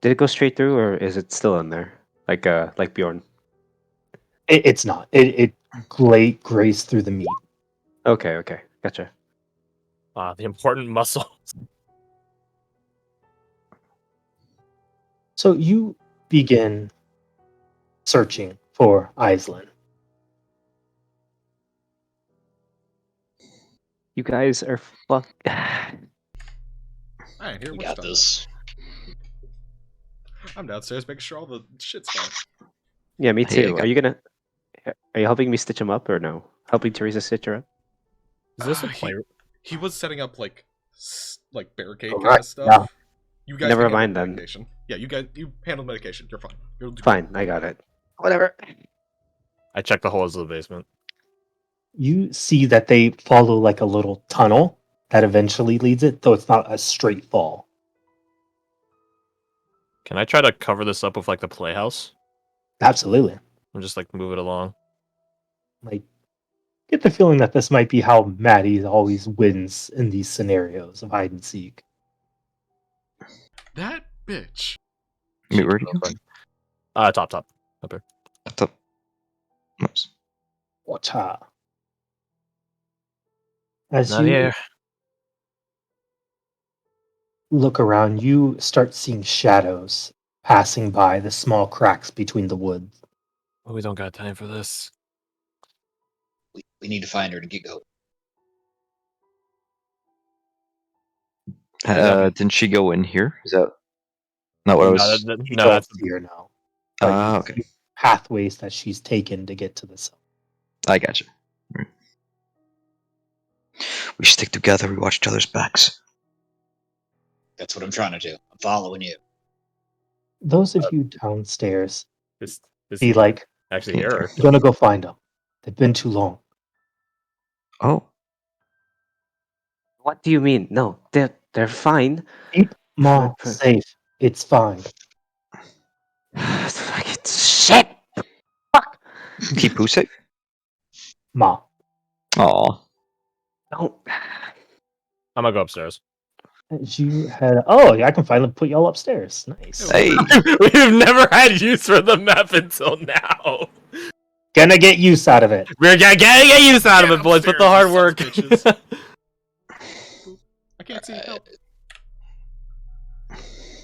Did it go straight through, or is it still in there? Like Bjorn. It's not. It grazed through the meat. Okay, gotcha. The important muscle. So you begin searching for Iceland. You guys are fuck. Alright, here, We we're got done. this. I'm downstairs making sure all the shit's fine. Yeah, me Hey, I too. got- Are you helping me stitch him up or no? Helping Teresa stitch her up? Is this a He- play? He was setting up like barricade kind Right, of stuff. yeah. You guys Never can handle mind then. medication. Yeah, you handle medication. You're fine. You'll do Fine, I got it. Whatever. I checked the holes of the basement. You see that they follow like a little tunnel that eventually leads it, though it's not a straight fall. Can I try to cover this up with like the playhouse Absolutely. and just like move it along? Like, get the feeling that this might be how Maddie always wins in these scenarios of hide and seek. That bitch. Wait, where do you go? Top. Up top. Oops. Whatcha? As Not you here. look around, you start seeing shadows passing by the small cracks between the woods. Oh, we don't got time for this. We need to find her to get going. Didn't she go in here? Is that not what I was? You No, don't that's see her now. But you Okay. see pathways that she's taken to get to the cell. I gotcha. Right. We stick together. We watch each other's backs. That's what I'm trying to do. I'm following you. Those of you downstairs Is be like, actually here. I'm gonna go find them. They've been too long. Oh, What do you mean? No, they're fine. Keep Ma For- safe. It's fine. Fucking shit. Fuck. keep who safe? Ma. Aw. Don't. I'm gonna go upstairs. As you head, oh, yeah, I can finally put y'all upstairs. Nice. Hey. We've never had use for the map until now. Gonna get use out of it. We're gonna get use out of Get it, boys. Put the upstairs, hard you work. sons of bitches. I can't see. Help.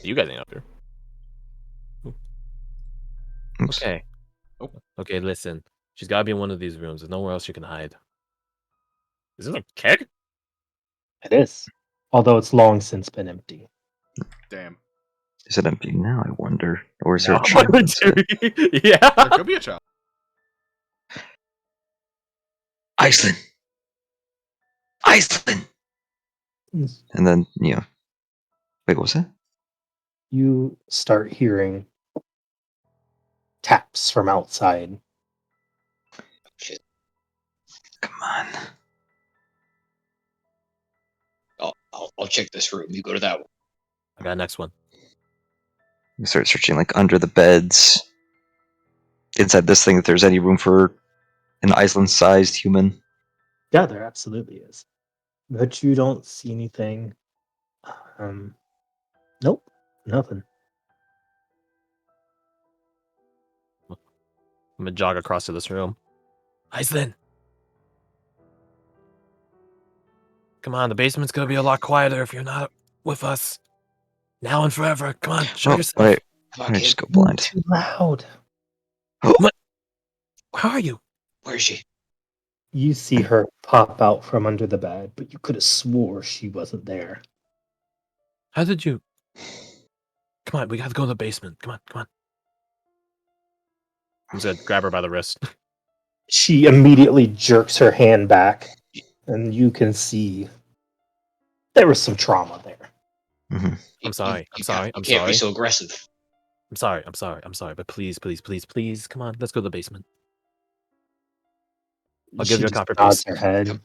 You guys ain't up here. Oops. Okay. Oh. Okay, listen. She's gotta be in one of these rooms. There's nowhere else you can hide. Is this a keg? It is. Although it's long since been empty. Damn. Is it empty now? I wonder. Or is there No. a child inside? Yeah. There could be a child. Iceland. Iceland. And then Wait, what was that? You start hearing taps from outside. Shit. Come on. I'll check this room. You go to that one. I got next one. We start searching like under the beds, inside this thing. If there's any room for an Iceland-sized human. Yeah, there absolutely is. But you don't see anything. Nope, nothing. I'm gonna jog across to this room. Iceland! Come on, the basement's gonna be a lot quieter if you're not with us. Now and forever. Come on, show yourself. Wait, Come I on, might kid. just go blind. Too loud. How are you? Where is she? You see her pop out from under the bed, but you could have swore she wasn't there. How did you? Come on, we gotta go to the basement. Come on. I'm gonna grab her by the wrist. She immediately jerks her hand back, and you can see there was some trauma there. Mm-hmm. I'm sorry. You can't be sorry. so aggressive. I'm sorry. But please, come on. Let's go to the basement. I'll give She you a just copper nods piece. her head.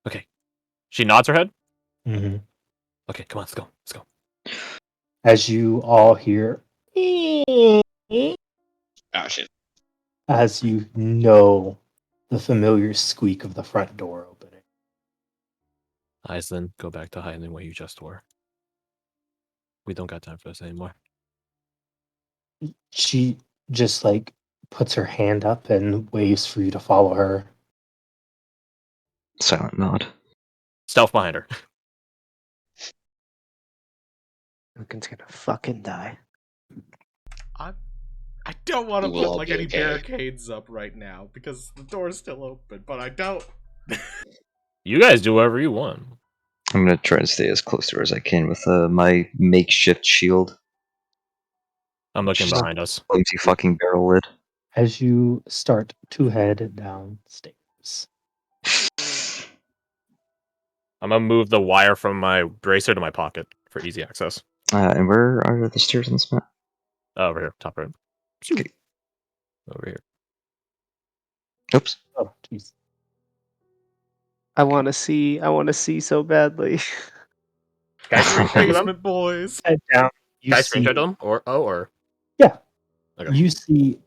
Okay. She nods her head. hmm Okay, come on, let's go. As you all hear, Oh shit. as you know the familiar squeak of the front door opening. Iceland, go back to hiding where you just were. We don't got time for this anymore. She just like puts her hand up and waves for you to follow her. Silent nod. Stealth behind her. Duncan's gonna fucking die. I don't want to We will put all like be any okay. barricades up right now because the door's still open, but I don't. You guys do whatever you want. I'm gonna try to stay as close to her as I can with my makeshift shield. I'm looking Just- behind us. Flimsy fucking barrel lid. As you start to head downstairs. I'm gonna move the wire from my bracer to my pocket for easy access. And where are the stairs on this map? Over here, top right. Okay. Over here. Oops. Oh, jeez. I want to see so badly. Guys, screenshot them? Basement boys. Head down. You Guys, see, screenshot them? Or Yeah. Okay. You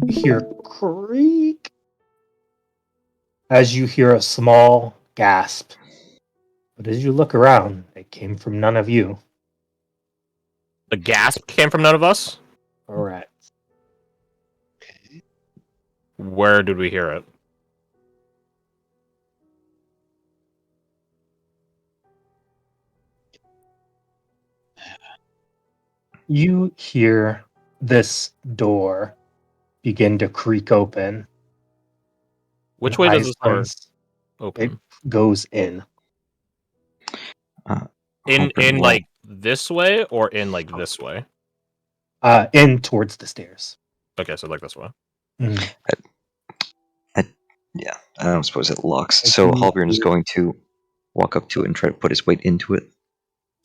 hear creak as you hear a small gasp. But as you look around, it came from none of you. The gasp came from none of us. Correct. Where did we hear it? You hear this door begin to creak open. Which and way does this door Iceland's- open? It goes in. In Hoping we'll- like this way or in like this way? In towards the stairs. Okay, so like this way. Mhm. Yeah, I don't suppose it locks. If So you- Halbjorn is going to walk up to it and try to put his weight into it. Is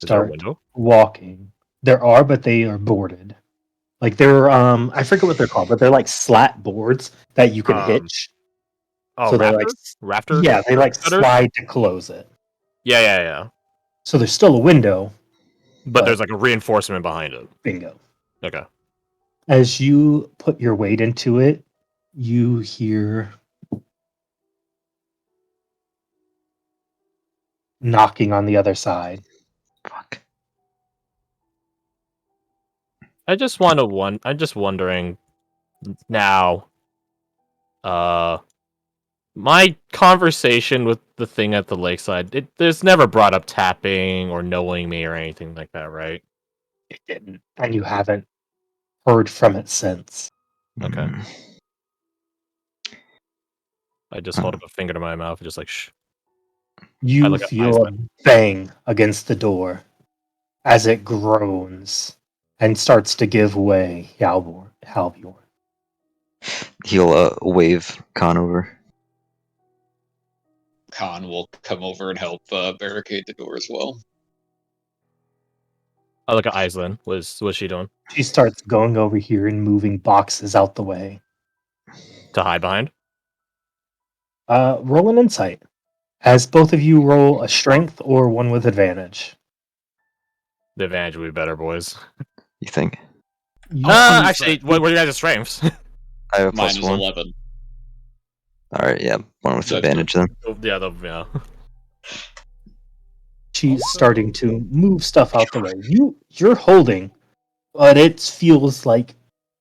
there a Start window? walking. There are, but they are boarded. Like they're I forget what they're called, but they're like slat boards that you can hitch. Oh, So they're rafter? like Rafter? yeah, they like Shutters? slide to close it. Yeah. So there's still a window. But there's like a reinforcement behind it. Bingo. Okay. As you put your weight into it, you hear knocking on the other side. Fuck. I'm just wondering now. My conversation with the thing at the lakeside, there's never brought up tapping or knowing me or anything like that, right? It didn't, and you haven't heard from it since. Okay. Mm. I just hold up a finger to my mouth and just like shh. I You look at feel a bang against the door as it groans and starts to give way. Halbjorn. He'll wave Khan over. Khan will come over and help barricade the door as well. I look at Iceland. What's she doing? She starts going over here and moving boxes out the way. To hide behind? Roll an insight. As both of you roll a strength or one with advantage. The advantage would be better, boys. You think? You Actually, what are you guys' strengths? I have a Mine plus is one. 11. Alright, yeah. One with That's advantage then. yeah. She's starting to move stuff out the way. You're holding, but it feels like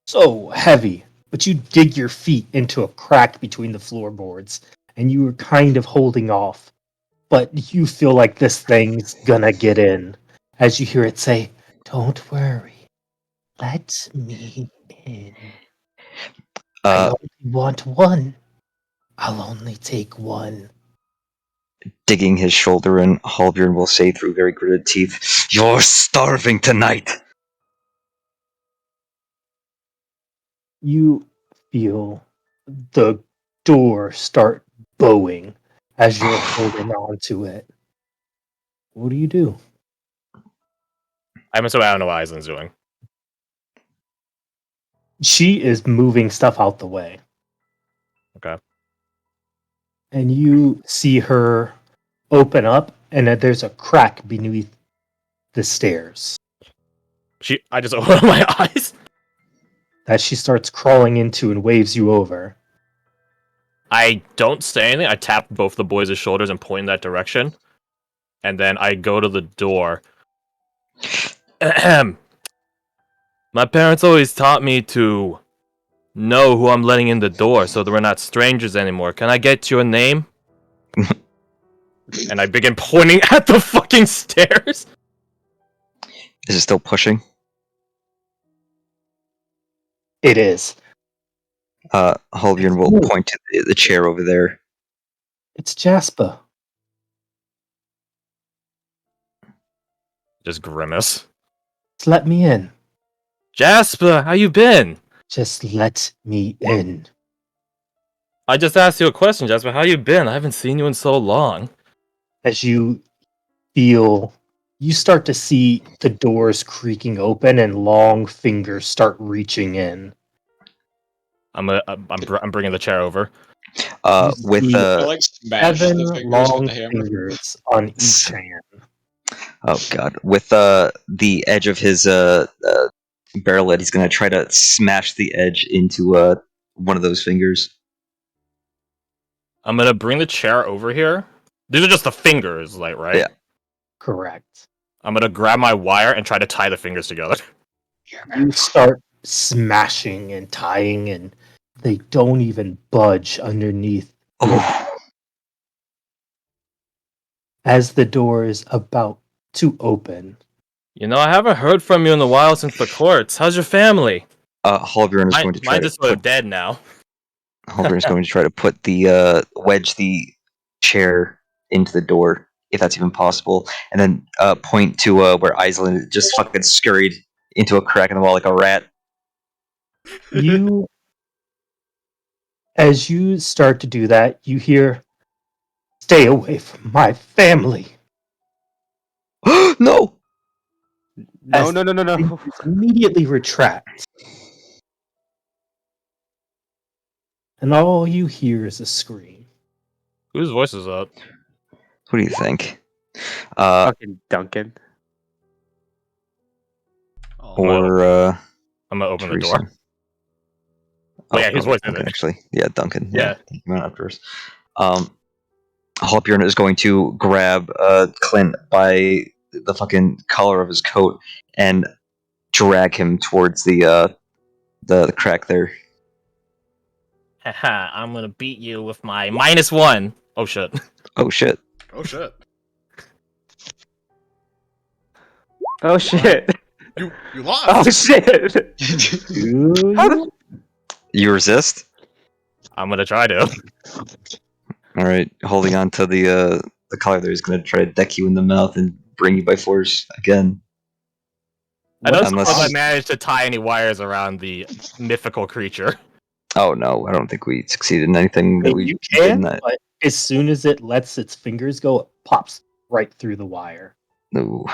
so heavy. But you dig your feet into a crack between the floorboards, and you are kind of holding off. But you feel like this thing's gonna get in. As you hear it say, "Don't worry, let me in. I only want one. I'll only take one." Digging his shoulder in, Halbjorn will say through very gritted teeth, "You're starving tonight!" You feel the door start bowing as you're holding on to it. What do you do? I'm assuming I don't know what Iceland's doing. She is moving stuff out the way. Okay. And you see her open up, and that there's a crack beneath the stairs I just open my eyes. that she starts crawling into and waves you over. I don't say anything. I tap both the boys' shoulders and point in that direction. And then I go to the door. My parents always taught me to know who I'm letting in the door so that we're not strangers anymore. Can I get your name? And I begin pointing at the fucking stairs. Is it still pushing? It is. Holbjorn will point to the chair over there. It's Jasper. Just grimace. Just let me in. Jasper, how you been? Just let me in. I just asked you a question, Jasper. How you been? I haven't seen you in so long. As you feel, you start to see the doors creaking open and long fingers start reaching in. I'm bringing the chair over. With see I like smash the 7 fingers with long the hammer. fingers on each hand. oh god, with the edge of his barrelet, he's gonna try to smash the edge into one of those fingers. I'm gonna bring the chair over here. These are just the fingers, like, right? Yeah. Correct. I'm gonna grab my wire and try to tie the fingers together. You start smashing and tying, and they don't even budge underneath. Oh, As the door is about to open, You know, I haven't heard from you in a while since the courts. How's your family? Holbjorn is going to try Mine to is sort put, of dead now. Holbjorn is going to try to put the wedge the chair into the door, if that's even possible, and then point to where Iceland just fucking scurried into a crack in the wall like a rat. you, as you start to do that, you hear, "Stay away from my family." no! No, As no, no, no, no. fingers immediately retract. And all you hear is a scream. Whose voice is that? What do you think? Fucking Duncan. Oh, Or I'm gonna open Teresa. the door. Oh, yeah, his voice is Duncan, it. actually. Yeah, Duncan. Yeah. He went afterwards. Halbjorn is going to grab Clint by the fucking collar of his coat and drag him towards the crack there. Haha, I'm gonna beat you with my -1. Oh shit. Oh shit! oh shit! Oh shit! You Oh lost. shit! Do How you? You resist. I'm gonna try to. All right, holding on to the collar there, he's going to try to deck you in the mouth and bring you by force again. I don't Unless- suppose I managed to tie any wires around the mythical creature. Oh no, I don't think we succeeded in anything that we You did can, in that. but as soon as it lets its fingers go, it pops right through the wire. No.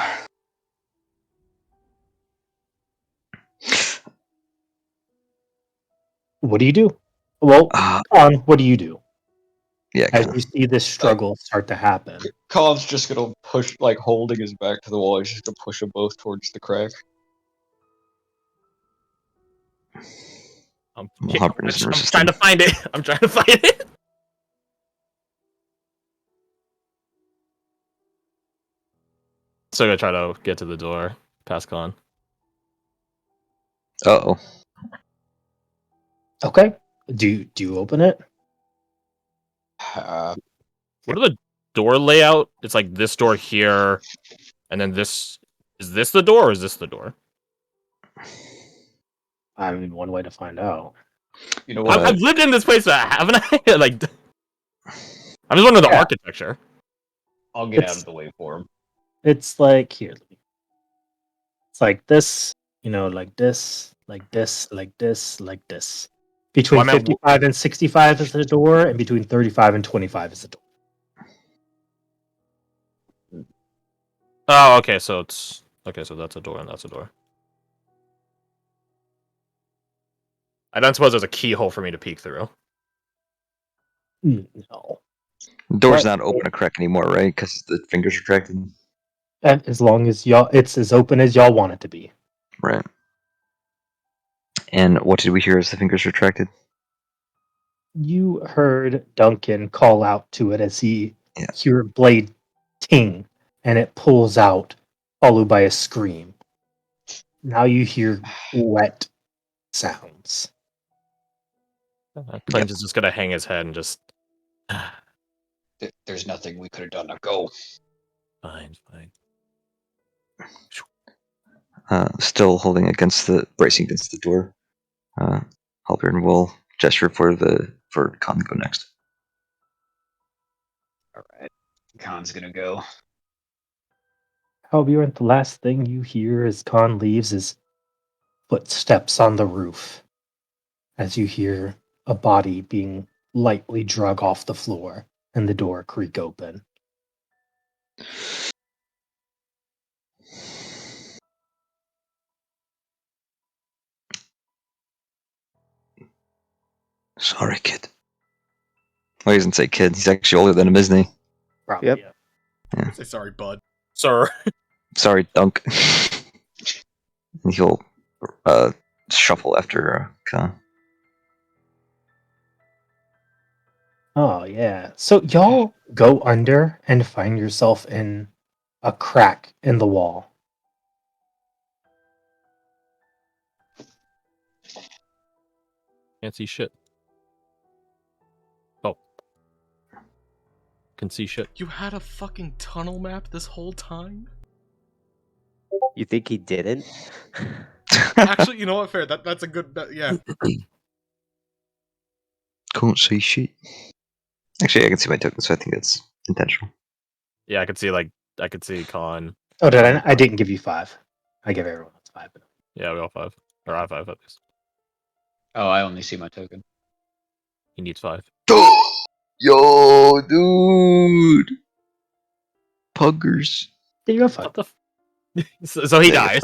What do you do? Well, what do you do Yeah. as Kinda. you see this struggle start to happen? Colin's just gonna push, like holding his back to the wall. He's just gonna push them both towards the crack. I'm Halbjorn isn't trying resisting. to find it. I'm trying to find it. So I'm gonna try to get to the door. Pass con. Uh-oh. Okay. Do you open it? What are the door layout? It's like this door here, and then this. Is this the door or is this the door? I mean, one way to find out. You know what? I've lived in this place, haven't I? Like, I'm just wondering the Yeah. architecture. I'll get out It's- of the way for him. It's like here. It's like this, like this, like this, like this, like this. Between Well, I meant- 55 and 65 is the door, and between 35 and 25 is the door. Oh, okay. So it's so that's a door and that's a door. I don't suppose there's a keyhole for me to peek through. No. The door's But- not open a crack anymore, right? Because the fingers retracted. And as long as it's as open as y'all want it to be. Right. And what did we hear as the fingers retracted? You heard Duncan call out to it as he Yeah. hear a blade ting, and it pulls out, followed by a scream. now you hear wet sounds. Clinch is just gonna hang his head and just There's nothing we could have done. Now go. fine. Still holding bracing against the door. Halpern will gesture for Con to go next. All right. Khan's gonna go. Halbjorn, the last thing you hear as Khan leaves is footsteps on the roof. As you hear a body being lightly drug off the floor and the door creak open. Sorry, kid. Well, he doesn't say kid. He's actually older than him, isn't he? Probably. Yep. Yeah. Say sorry, bud. Sir. Sorry, Dunk. And he'll shuffle after Con. Oh, yeah. So y'all go under and find yourself in a crack in the wall. Can't see shit. Oh. Can see shit. You had a fucking tunnel map this whole time? You think he didn't? Actually, you know what? Fair. That's a good. Yeah. Can't see shit. Actually, I can see my token, so I think that's intentional. Yeah, I could see Con. Oh, did I? I didn't give you 5. I give everyone else 5. Yeah, we all 5. Or I 5 at least. Oh, I only see my token. He needs 5. Yo, dude! Puggers. Yeah, you have 5. What the so he Yeah, dies.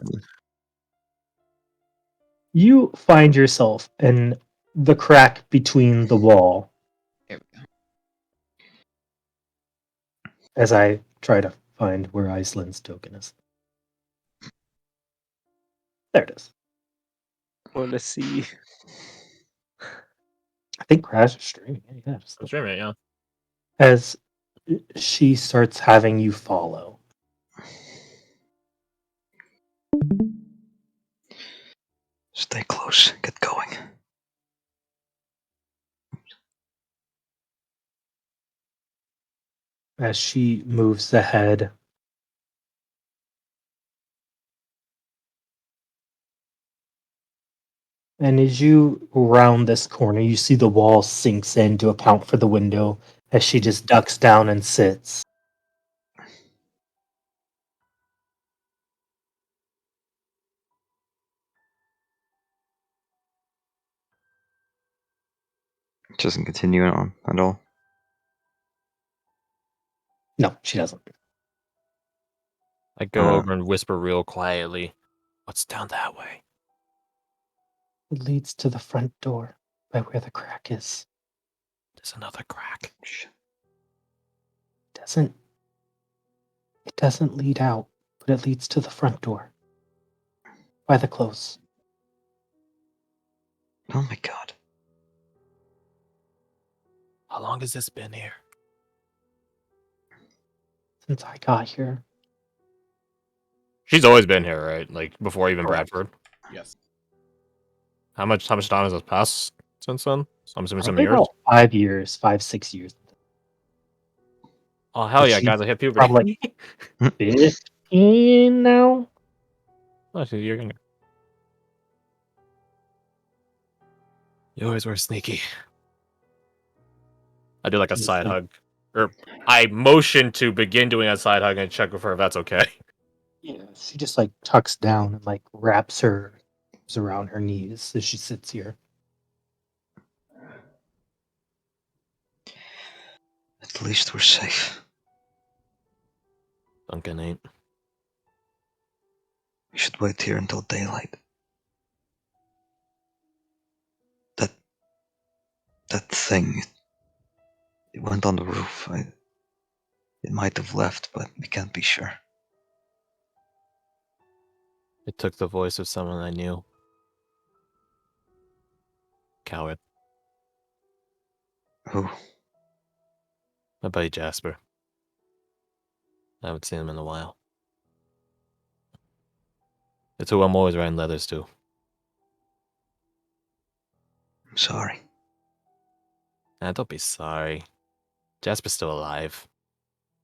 You find yourself in the crack between the wall Here we go. as I try to find where Iceland's token is. There it is. Wanna see? I think Crash is streaming. Yeah, just I'm streaming it, yeah. as she starts having you follow. Stay close. Get going. As she moves ahead. And as you round this corner, you see the wall sinks in to account for the window as she just ducks down and sits. It doesn't continue on at all. No, she doesn't. I go over and whisper real quietly. What's down that way? It leads to the front door by where the crack is. There's another crack. It doesn't lead out, but it leads to the front door. By the close. Oh my god. How long has this been here? Since I got here. She's always been here, right? Like before even Correct. Bradford. Yes. How much time has passed since then? So I'm assuming some Probably years. about 5 years, 5-6 years. Oh hell But yeah, she's guys! I hit puberty. probably 15 now. Oh, she's a year younger. You always were sneaky. I do like a side hug, or I motion to begin doing a side hug and check with her if that's okay. Yeah, she just like tucks down and like wraps her arms around her knees as she sits here. At least we're safe. Duncan ain't. We should wait here until daylight. That thing. It went on the roof. It might have left, but we can't be sure. It took the voice of someone I knew. Coward. Who? My buddy Jasper. I haven't seen him in a while. It's who I'm always wearing leathers to. I'm sorry. Don't be sorry. Jasper's still alive.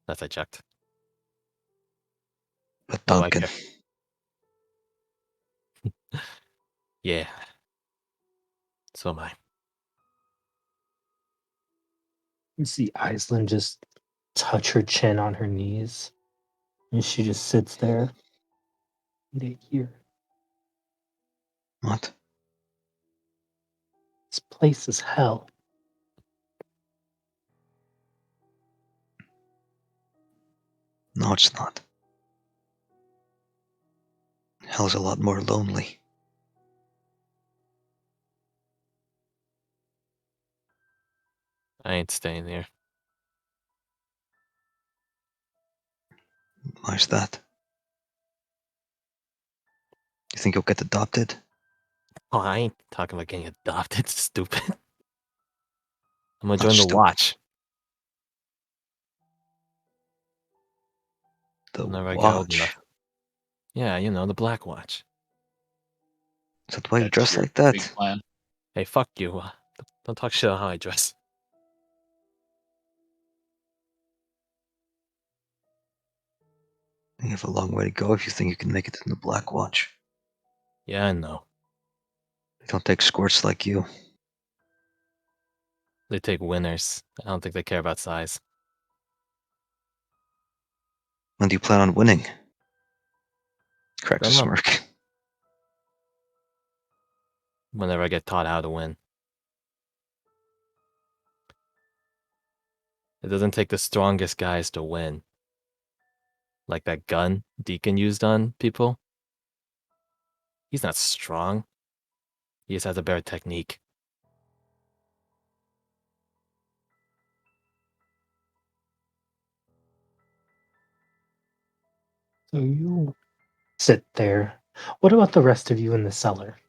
Last I checked. But What do I Duncan, care? Yeah. So am I. You see Iceland just touch her chin on her knees. And she just sits there. They hear. what? This place is hell. No, it's not. Hell's a lot more lonely. I ain't staying there. Why's that? You think you'll get adopted? Oh, I ain't talking about getting adopted, stupid. I'm gonna Not join the stupid. Watch. The Whenever I get old Watch. enough. Yeah, you know, the Blackwatch. Is that why you That's dress your like that? big plan. Hey, fuck you. Don't talk shit on how I dress. You have a long way to go if you think you can make it in the Blackwatch. Yeah, I know. They don't take squirts like you. They take winners. I don't think they care about size. When do you plan on winning? Cracks a Don't know. smirk. Whenever I get taught how to win. It doesn't take the strongest guys to win. Like that gun Deacon used on people. He's not strong. He just has a better technique. So you sit there. What about the rest of you in the cellar?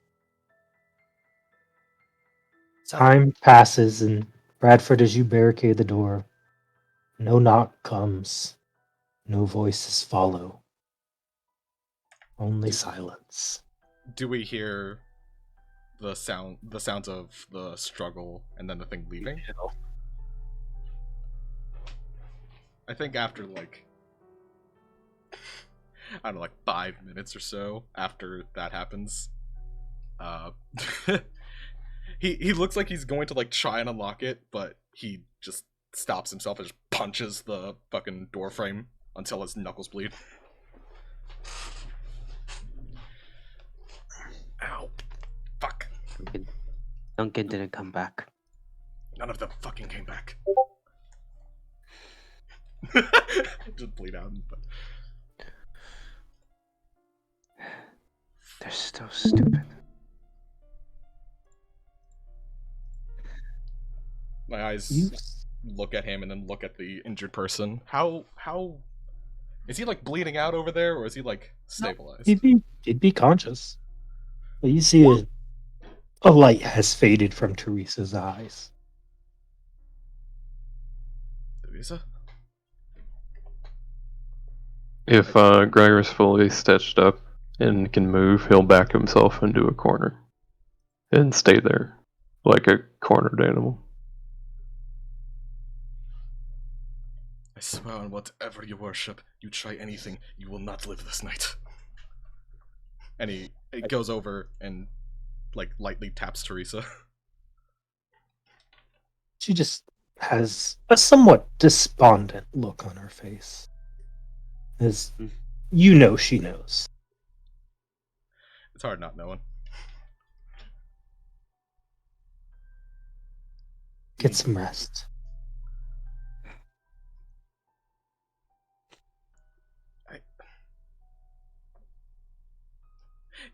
Time passes, and Bradford, as you barricade the door, no knock comes, no voices follow, only silence. Do we hear the sounds of the struggle and then the thing leaving? I think after like I don't know, like 5 minutes or so after that happens, uh, he looks like he's going to like try and unlock it, but he just stops himself and just punches the fucking door frame until his knuckles bleed. Ow. Fuck. Duncan didn't come back. None of them fucking came back. Just bleed out. But... They're so stupid. My eyes You look at him and then look at the injured person. How is he like bleeding out over there, or is he like stabilized? he'd be conscious. But you see a light has faded from Teresa's eyes. Theresa? If Gregor's fully stitched up and can move, he'll back himself into a corner and stay there like a cornered animal. I swear on whatever you worship, you try anything, you will not live this night. And he goes over and like lightly taps Teresa. She just has a somewhat despondent look on her face. As you know she knows. It's hard not knowing. Get some rest.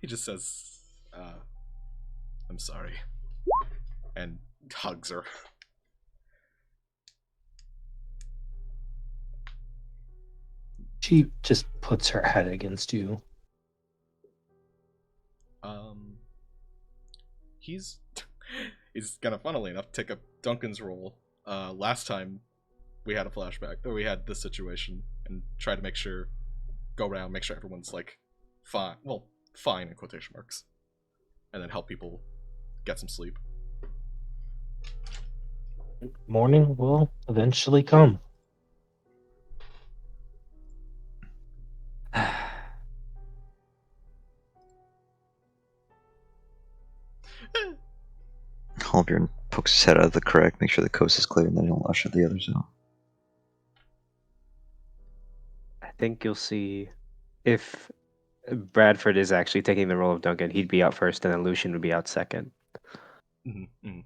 He just says, I'm sorry. And hugs her. She just puts her head against you. He's gonna, funnily enough, take up Duncan's role. Last time we had a flashback, or we had this situation, and try to go around, make sure everyone's like fine. Well, fine in quotation marks, and then help people get some sleep. Morning will eventually come. Halbjorn pokes his head out of the crack, make sure the coast is clear, and then he'll usher the others out. I think you'll see if Bradford is actually taking the role of Duncan, he'd be out first, and then Lucian would be out second. Mm-hmm.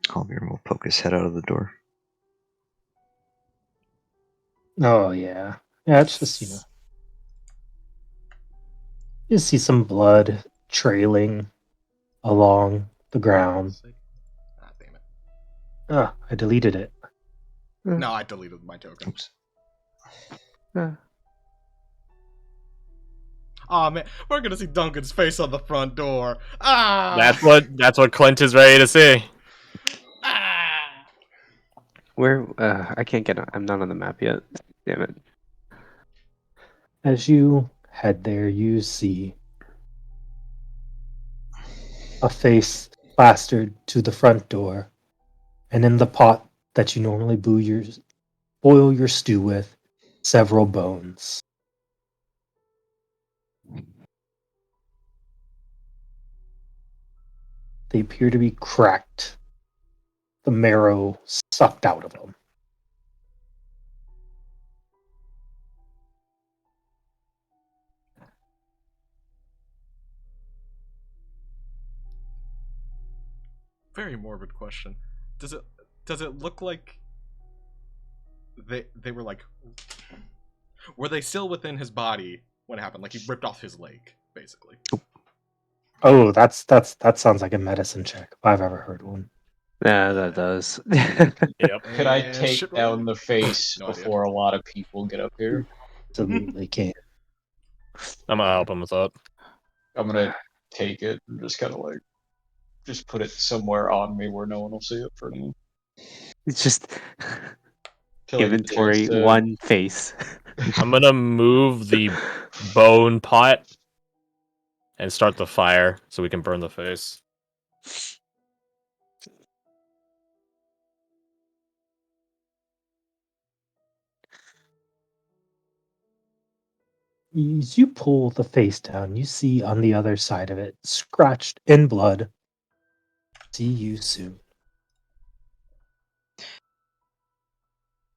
Halbjorn will poke his head out of the door. Oh yeah. Yeah, it's just, you see some blood trailing along the ground. Ah, damn it. Ah, I deleted it. No, I deleted my token. Oops. Oh man, we're gonna see Duncan's face on the front door. Ah, That's what Clint is ready to see. ah. Where? I can't get. I'm not on the map yet. Damn it. As you head there, you see a face plastered to the front door, and in the pot that you normally boil your stew with, several bones. They appear to be cracked, the marrow sucked out of them. Very morbid question. Does it look like they were like, were they still within his body when it happened? Like he ripped off his leg, basically. Oh, that sounds like a medicine check if I've ever heard one. Yeah, that does. Yep. Could I And take shit down roll. the face No idea. before a lot of people get up here? Absolutely can. I'm gonna help him with that. I'm gonna take it and just kind of like, just put it somewhere on me where no one will see it for now. It's just Till I get the inventory chance to- one face. I'm gonna move the bone pot and start the fire so we can burn the face. As you pull the face down, you see on the other side of it, scratched in blood, "See you soon."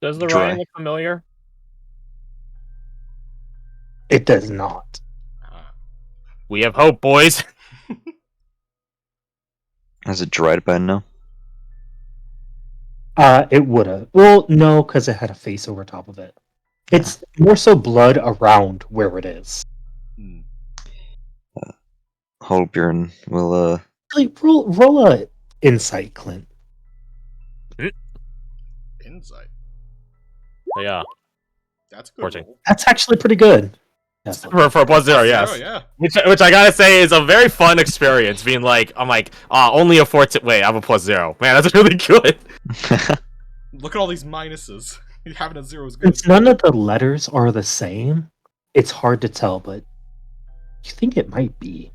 Does the Dry. writing look familiar? It does not. Ah. We have hope, boys. Has it dried by now? It would have. Well, no, because it had a face over top of it. It's more so blood around where it is. Hmm. Halbjorn will Like, roll a insight, Clint. Insight. Yeah. That's a good 14. roll. That's actually pretty good. Yes. For a +0, yes. Yeah. Which I gotta say is a very fun experience. Being like, I'm like, only a 14. Wait, I have a +0. Man, that's really good. Look at all these minuses. Having a 0 is good. Since none of the letters are the same, it's hard to tell, but you think it might be.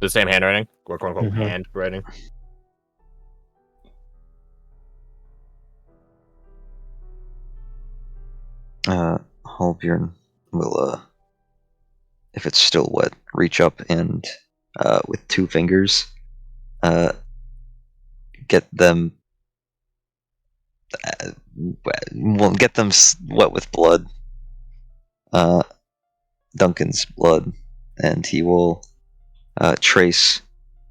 The same handwriting, or quote unquote Mhm. handwriting. Halbjorn will if it's still wet, reach up and with two fingers get them get them wet with blood. Duncan's blood, and he will trace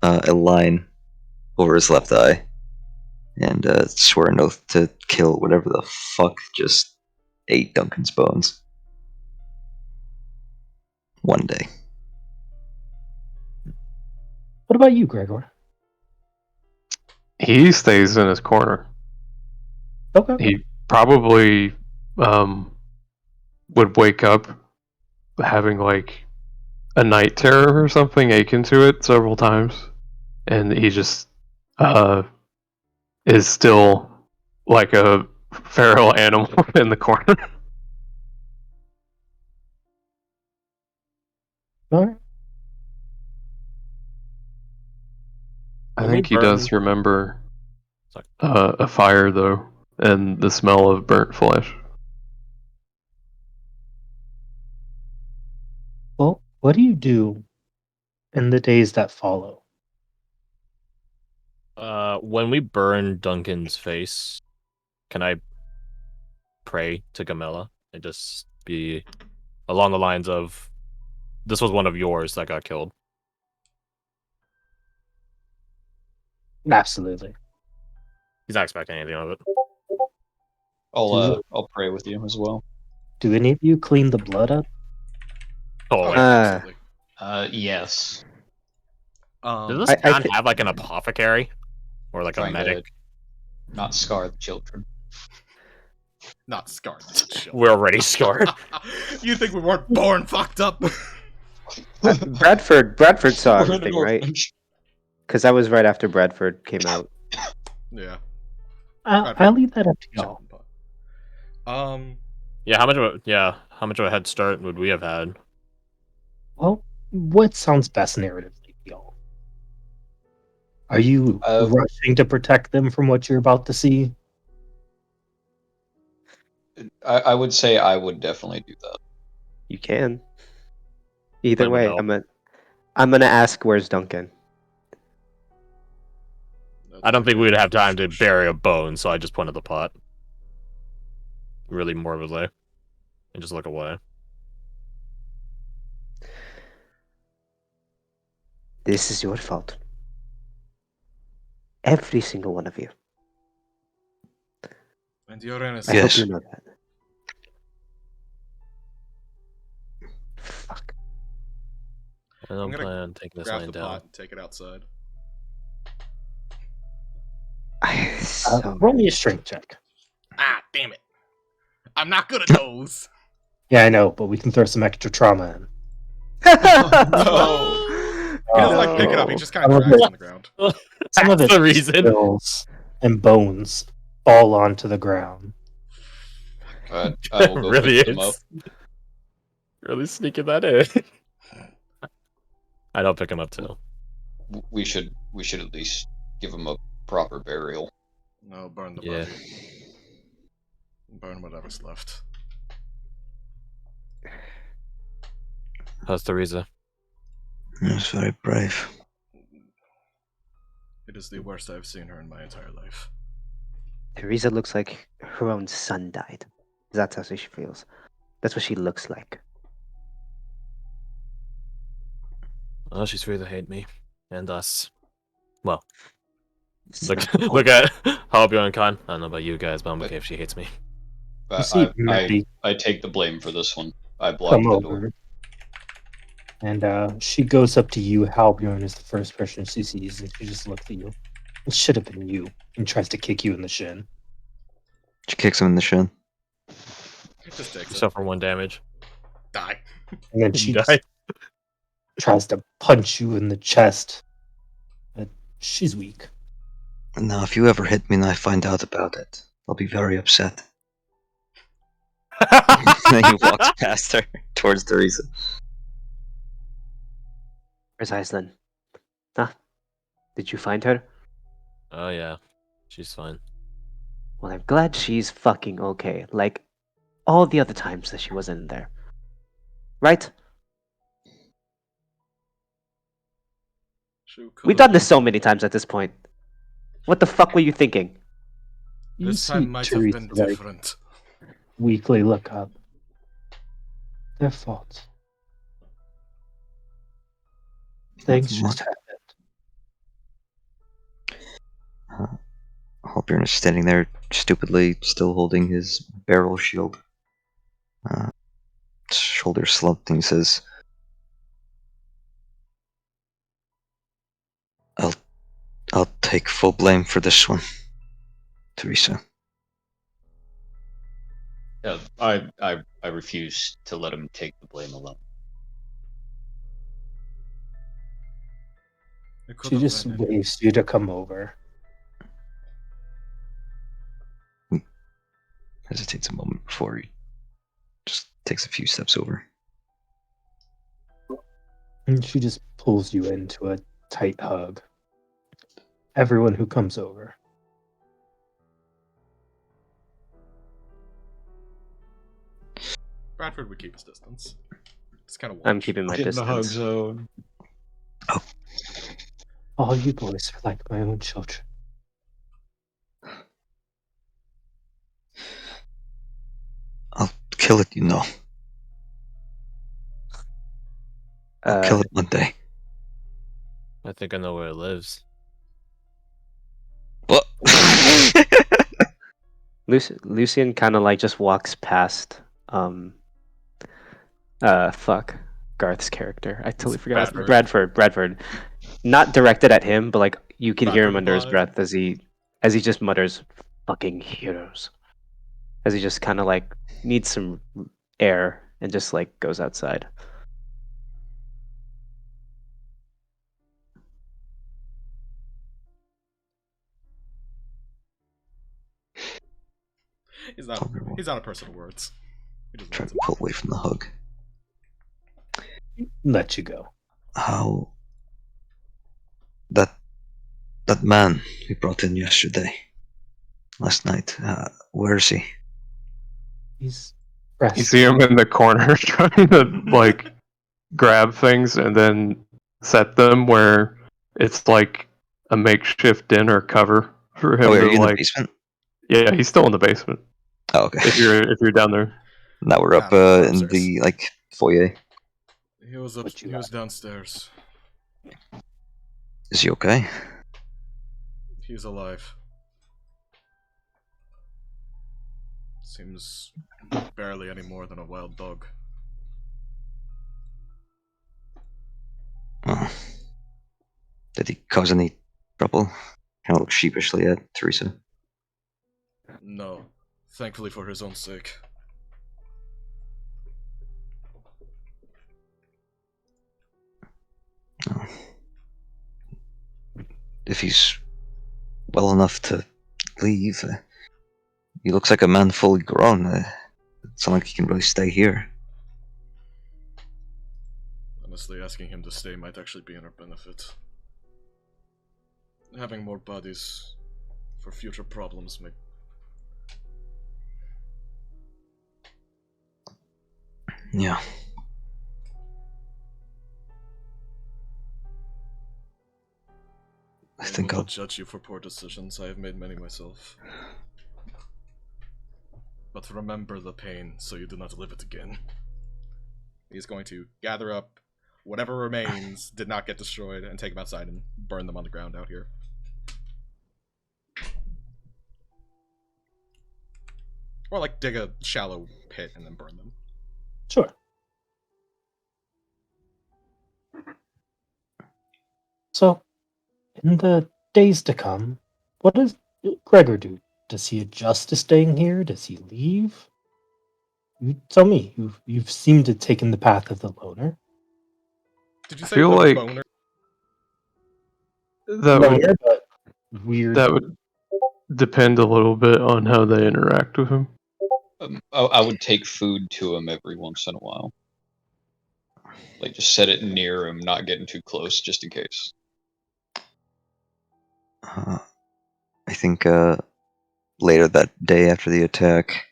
a line over his left eye and swear an oath to kill whatever the fuck just ate Duncan's bones. One day. What about you, Gregor? He stays in his corner. Okay. He probably would wake up having like a night terror or something akin to it several times, and he just is still like a feral animal in the corner. All right. I When we think he does burn- remember Sorry. a fire, though, and the smell of burnt flesh. Well, what do you do in the days that follow? When we burn Duncan's face, can I pray to Gamela and just be along the lines of, "This was one of yours that got killed." Absolutely. He's not expecting anything of it. I'll pray with you as well. Do any of you clean the blood up? Oh, Oh, wait. yeah, Uh, absolutely. Yes. Does this I town thi- have like an apothecary or like a Trying to medic? not scar the children. Not scarred. Chill. We're already scarred. You think we weren't born fucked up? Bradford saw We're in an everything, right? orphanage. Because that was right after Bradford came out. Yeah. I'll leave that up to y'all. Chilling, but- Yeah, how much of a head start would we have had? Well, what sounds best narratively to y'all? Are you rushing to protect them from what you're about to see? I would say I would definitely do that. You can. Either Flame would way, help. I'm gonna ask where's Duncan. I don't think we would have time to bury a bone, so I just point at the pot. Really morbidly. And just look away. This is your fault. Every single one of you. And you're innocent. I Yes. hope you know that. Fuck. I don't gonna plan on taking this Grab laying the down. pot and take it outside. Roll me a strength check. Ah, damn it. I'm not good at those. Yeah, I know, but we can throw some extra trauma in. No. He doesn't like pick it up. He just kind I of love drags it it. on the ground. Some of That's it the reason. spills and bones fall onto the ground. I will go Really pick them up. is. Really sneaking that in. I don't pick him up too. We should at least give him a proper burial. No, burn the Yeah. body. Burn whatever's left. How's Theresa? That's very brave. It is the worst I've seen her in my entire life. Teresa looks like her own son died. That's how she feels. That's what she looks like. Oh, she's free to hate me. And us. Well. Look at Halbjorn and Khan. I don't know about you guys, but I'm okay if she hates me. You But see Maddie I take the blame for this one. I come blocked the door. over, and she goes up to you. Halbjorn is the first person she sees, and she just looks at you. It should have been you, and tries to kick you in the shin. She kicks him in the shin. Just takes You it. suffer 1 damage. Die. And then she Die. just tries to punch you in the chest. But she's weak. Now, if you ever hit me and I find out about it, I'll be very upset. And he walks past her towards Theresa. Where's Iceland? Huh? Did you find her? Oh yeah. She's fine. Well, I'm glad she's fucking okay. Like all the other times that she wasn't in there. Right? We've done this so many times at this point. What the fuck were you thinking? You This see time might have Teresa, been like, different. weakly look up. Their fault. Things just happened. Halbjorn is standing there stupidly, still holding his barrel shield. Shoulder slumped, and he says, I'll take full blame for this one, Teresa. I refuse to let him take the blame alone. It could She have just been waves you to come over. Hesitates a moment before he just takes a few steps over. And she just pulls you into a tight hug. Everyone who comes over. Bradford would keep his distance. Just kind of watch. I'm keeping my Get in the hug distance. zone. All you boys are like my own children. I'll kill it, you know. I'll kill it one day. I think I know where it lives. What? Lucian kind of like just walks past Garth's character. I totally forgot. Bradford. Not directed at him, but like you can hear him Bradford under his vibe. breath as he just mutters, "Fucking heroes," as he just kind of like needs some air and just like goes outside. He's not a person of words. He just Try wants to pull away from the hug. Let you go. How that man we brought in last night, where is he? He's You resting. see him in the corner trying to like grab things and then set them where it's like a makeshift den or cover for him Oh, are to you in the like. basement? Yeah, he's still in the basement. Oh, okay. If you're down there. Now we're up Nah, in upstairs. the like foyer. He was What you He was downstairs. Is he okay? He's alive. Seems barely any more than a wild dog. Oh. Did he cause any trouble? Kind of look sheepishly at Teresa. No, thankfully for his own sake. Oh. If he's well enough to leave, he looks like a man fully grown. It's not like he can really stay here. Honestly, asking him to stay might actually be in our benefit. Having more bodies for future problems may... Yeah. I think will I'll not judge you for poor decisions. I have made many myself. But remember the pain, so you do not live it again. He's going to gather up whatever remains did not get destroyed and take them outside and burn them on the ground out here. Or like dig a shallow pit and then burn them. Sure. So, in the days to come, what does Gregor do? Does he adjust to staying here? Does he leave? You tell me. You've seemed to have taken the path of the loner. Did you I say feel the like boner? Loner, but weird. that would depend a little bit on how they interact with him. I would take food to him every once in a while. Like, just set it near him, not getting too close, just in case. I think later that day after the attack,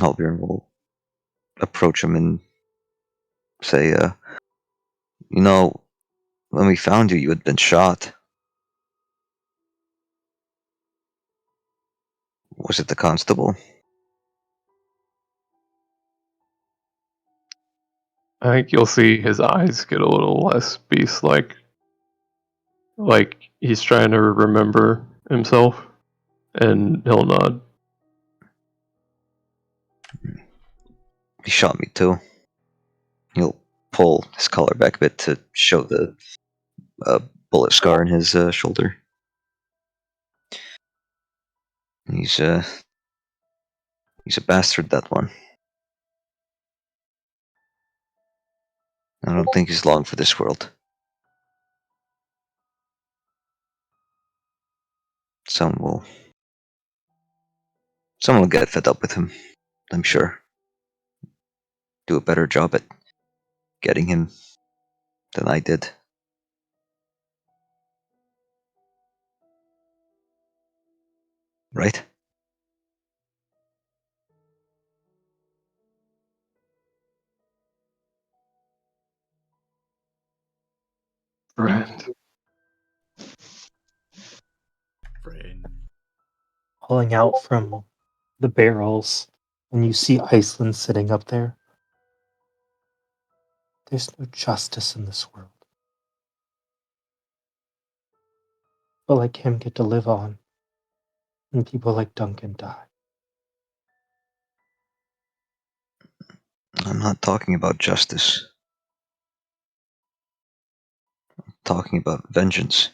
Halbjorn will approach him and say, you know, when we found you, you had been shot. Was it the constable? I think you'll see his eyes get a little less beast-like. Like he's trying to remember himself, and he'll nod. He shot me too. He'll pull his collar back a bit to show the bullet scar in his shoulder. He's a bastard, that one. I don't think he's long for this world. Someone will get fed up with him, I'm sure. Do a better job at getting him than I did. Right? Friend. Friend. Pulling out from the barrels, and you see Iceland sitting up there. There's no justice in this world. People like him get to live on, and people like Duncan die. I'm not talking about justice. I'm talking about vengeance.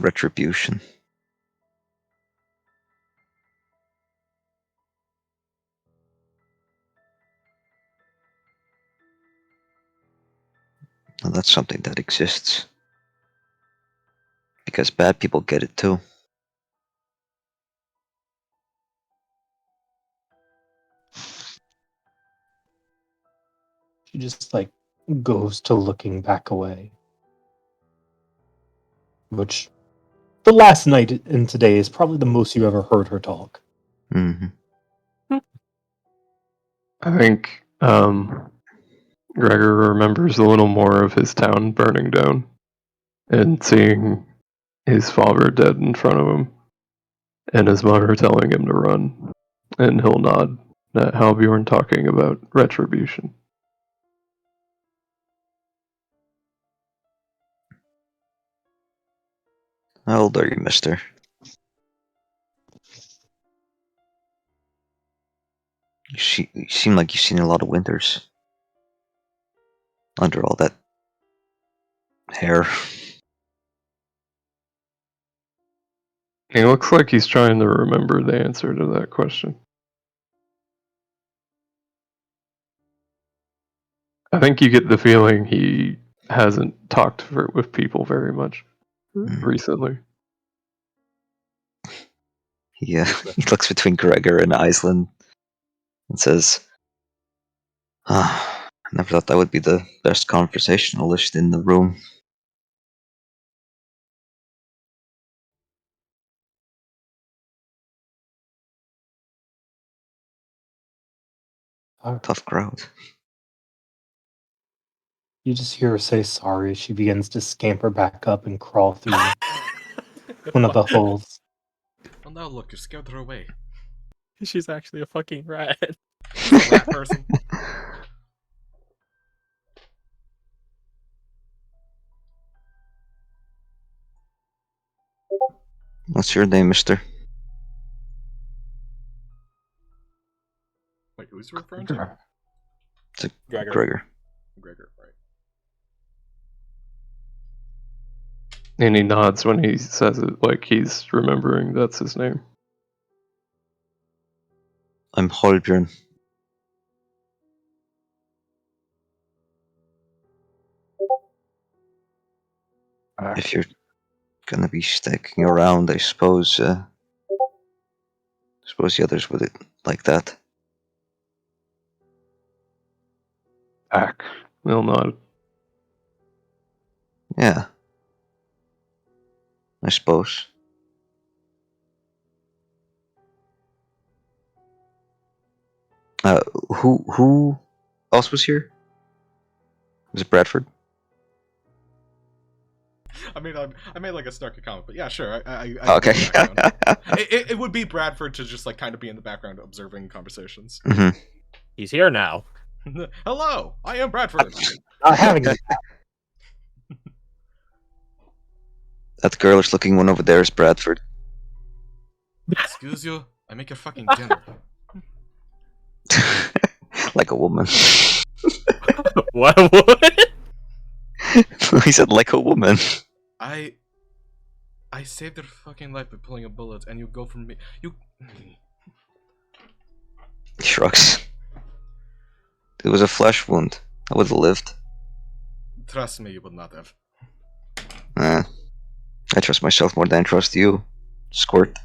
Retribution. And that's something that exists. Because bad people get it too. She just like goes to looking back away. Which the last night and today is probably the most you ever heard her talk. Mm-hmm. I think Gregor remembers a little more of his town burning down and seeing his father dead in front of him and his mother telling him to run. And he'll nod at Halbjorn talking about retribution. How old are you, mister? You seem like you've seen a lot of winters. Under all that hair. He looks like he's trying to remember the answer to that question. I think you get the feeling he hasn't talked with people very much recently. He looks between Gregor and Iceland and says, I never thought that would be the best conversationalist in the room. Tough crowd. You just hear her say sorry. She begins to scamper back up and crawl through one of the holes. Oh no, look, you scared her away. She's actually a fucking rat. She's a rat person. What's your name, mister? Wait, who's he referring to? Gregor. Gregor, right. And he nods when he says it like he's remembering that's his name. I'm Halbjorn. If you're gonna be sticking around, I suppose the others would like that. Back. He'll nod. Yeah. I suppose. Who else was here? Was it Bradford? I mean, I made like a snarky comment, but yeah, sure. I Okay. it would be Bradford to just like kind of be in the background observing conversations. Mm-hmm. He's here now. Hello, I am Bradford. Not having it. That girlish looking one over there is Bradford. Excuse you, I make your fucking dinner. Like a woman. What? He said like a woman. I saved your fucking life by pulling a bullet, and you go from me. You. He shrugs. It was a flesh wound. I would have lived. Trust me, you would not have. I trust myself more than I trust you. Squirt.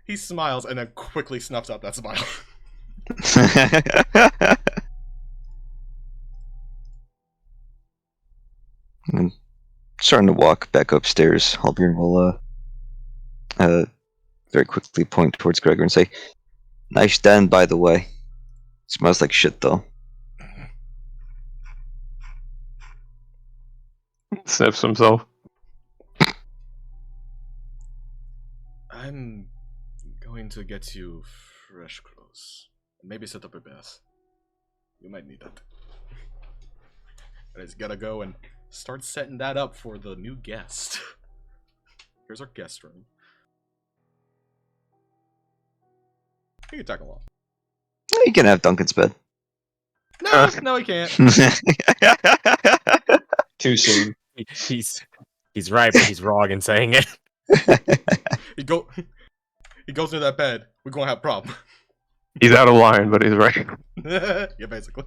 he smiles and then quickly snuffs out that smile. I'm starting to walk back upstairs. Halbjorn will very quickly point towards Gregor and say, "Nice den, by the way. Smells like shit, though." Sniffs himself. I'm going to get you fresh clothes. And maybe set up a bath. You might need that. I just gotta go and start setting that up for the new guest. Here's our guest room. You can tag along. You can have Duncan's bed. No, no, he can't. Too soon. He's right, but he's wrong in saying it. He goes into that bed. We're gonna have a problem. He's out of line, but he's right. Yeah, basically.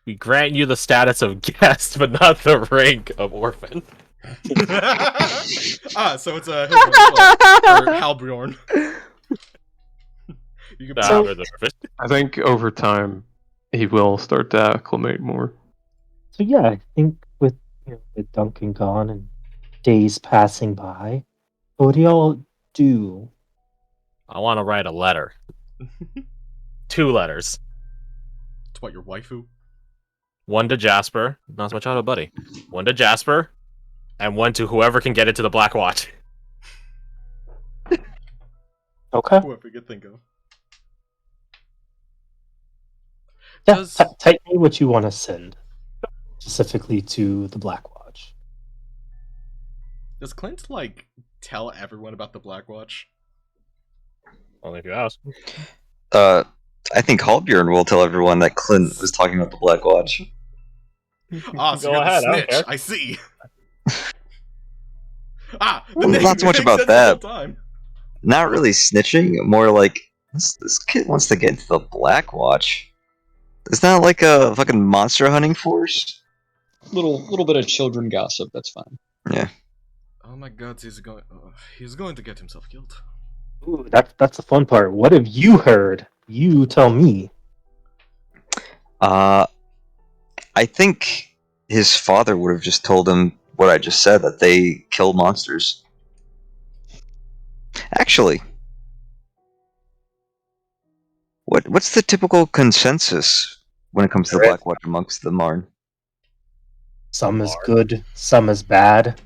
We grant you the status of guest, but not the rank of orphan. So it's a or Halbjorn. You can Nah, So- I think over time, he will start to acclimate more. So yeah, I think with with Duncan gone and days passing by, what do y'all do? I want to write a letter. 2 letters. It's what, your waifu? One to Jasper, not my childhood buddy. One to Jasper, and one to whoever can get it to the Blackwatch. Okay. Whoever you could think of. Yeah, Does- type me what you want to send, specifically to the Blackwatch. Does Clint, like, tell everyone about the Blackwatch? Only if you ask. I think Halbjorn will tell everyone that Clint was talking about the Blackwatch. Ah, so Go you're ahead, I the don't snitch. care. I see. The Well, name not so much makes about sense that. The whole time. Not really snitching, more like this kid wants to get into the Blackwatch. Isn't that like a fucking monster hunting force? Little bit of children gossip. That's fine. Yeah. Oh my god, he's going to get himself killed. Ooh, that's the fun part. What have you heard? You tell me. I think his father would have just told him what I just said, that they kill monsters. Actually, what's the typical consensus when it comes to the Alright. Blackwatch amongst the Marn? Some is Hard. good, some is bad.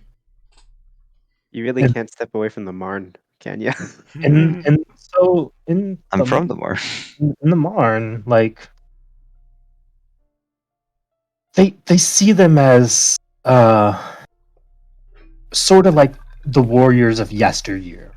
You really And- can't step away from the Marn, can you? And so in I'm from the Marn. in the Marn, like they see them as sort of like the warriors of yesteryear.